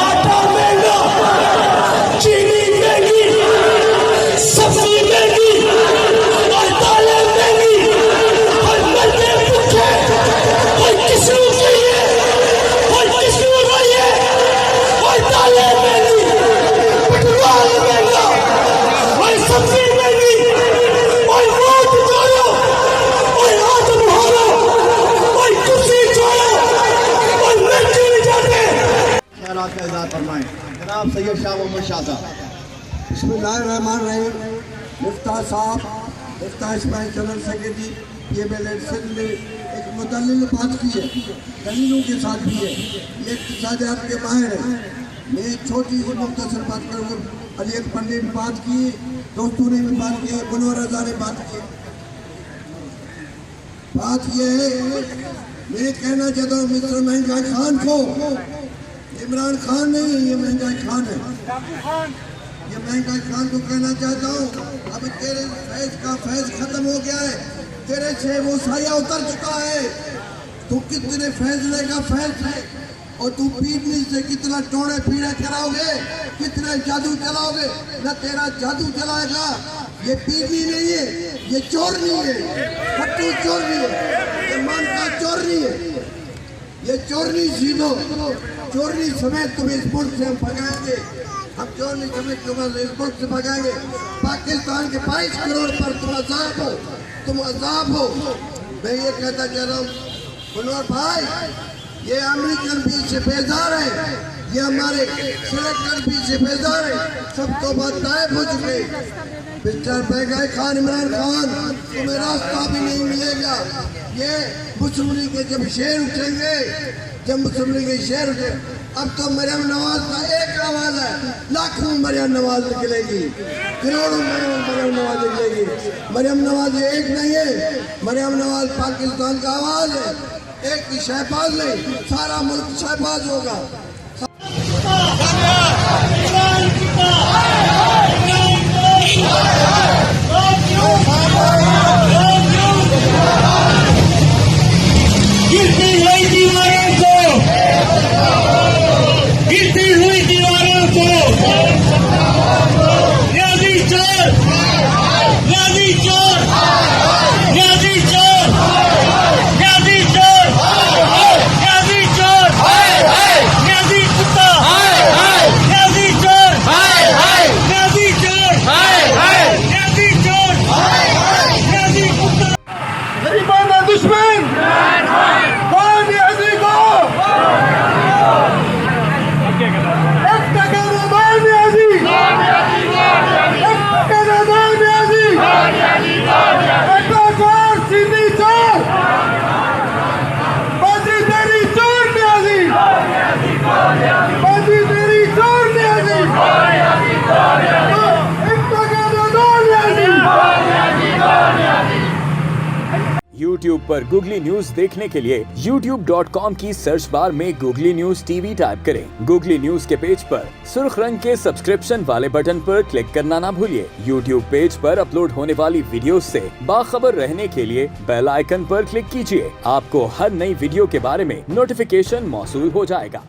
आटा महंगा, चीनी महंगी, सब्जी महंगी और दालें महंगी और मरते भूखे। कोई किसी को चाहिए, कोई किसी को चाहिए और दालें महंगी, पेट्रोल महंगा और सब्जी महंगी और वोट जोड़ो और हाथ बढ़ाओ और कुर्सी जोड़ो और मिट्टी में जाते ख्यालात का इज़हार फरमाएं। जनाब सैयद शाह मोहम्मद शाह साहब। बिस्मिल्लाहिर्रहमानिर्रहीम। मुफ्ता साहब, Miftah Ismail general secretary PMLN Sindh ने एक मुदल्लिल बात की है, दलीलों के साथ भी है। ये इक़्तिसादियात के माहिर है। मैं एक छोटी सी मुख्तसर बात करूँगा। अली अकबर ने भी बात की, दोस्तों ने भी बात की, मुनव्वर रज़ा ने बात की। बात यह है, मैं कहना चाहता हूँ मिस्टर महंगा खान को, इमरान खान नहीं, ये महंगा खान है। ये महंगा खान को कहना चाहता हूँ, अब तेरे फैज का फैज खत्म हो गया है, तेरे से वो साया उतर चुका है। तू कितने फैज लेगा फैज है, और तू पीटने से कितना टोड़े पीड़े कराओगे, कितना जादू चलाओगे। न तेरा जादू चलाएगा, ये पीटनी नहीं है, ये चोरनी है, फट्टू चोरनी है, ये मन का चोरनी है, ये चोरनी सीधो। चोरनी समेत तुम्हें इस मुल्क से हम भगाएंगे, हम चोरनी समेत तुम्हें इस मुल्क से भगाएंगे। पाकिस्तान के 22 करोड़ पर तुम अजाब हो, तुम अजाब हो। मैं ये कहता जा रहा हूँ मुनव्वर भाई, ये अमेरिकन भी से बेजार है, ये हमारे सिलेक्टर भी से बेजार है, सब तो बात गायब हो चुके। मिस्टर महंगा खान, इमरान खान, तुम्हें रास्ता भी नहीं मिलेगा। ये मुस्लिम लीग के जब शेर उठेंगे, जब मुस्लिम लीग के शेर उठे, अब तो मरियम नवाज का एक आवाज है, लाखों मरियम नवाज निकलेगी, करोड़ों मरियम नवाज निकलेगी। मरियम नवाज एक नहीं है, मरियम नवाज पाकिस्तान का आवाज है। एक की शहबाज नहीं, सारा मुल्क शहबाज होगा। गिरती हुई दीवारों को, गिरती हुई दीवारों को न्याजी चोर, न्याजी चोर, न्याजी चोर, न्याजी चोर, न्याजी चोर, न्याजी कुत्ता, न्याजी चोर, न्याजी चोर, न्याजी चोर, न्याजी कुत्ता। गरीबान का दुश्मन कौन न्याजी को, एक टका रोबान न्याजी, एक टका रोबान न्याजी, एक और सीधी चोर, बाजी तेरी चोर न्याजी, बाजी तेरी चोर न्याजी, एक टका रोबान न्याजी। YouTube पर गूगली न्यूज देखने के लिए youtube.com की सर्च बार में गूगली न्यूज TV टाइप करें। गूगली न्यूज के पेज पर सुर्ख रंग के सब्सक्रिप्शन वाले बटन पर क्लिक करना ना भूलिए। YouTube पेज पर अपलोड होने वाली वीडियो से बाखबर रहने के लिए बेल आइकन पर क्लिक कीजिए। आपको हर नई वीडियो के बारे में नोटिफिकेशन मौसूल हो जाएगा।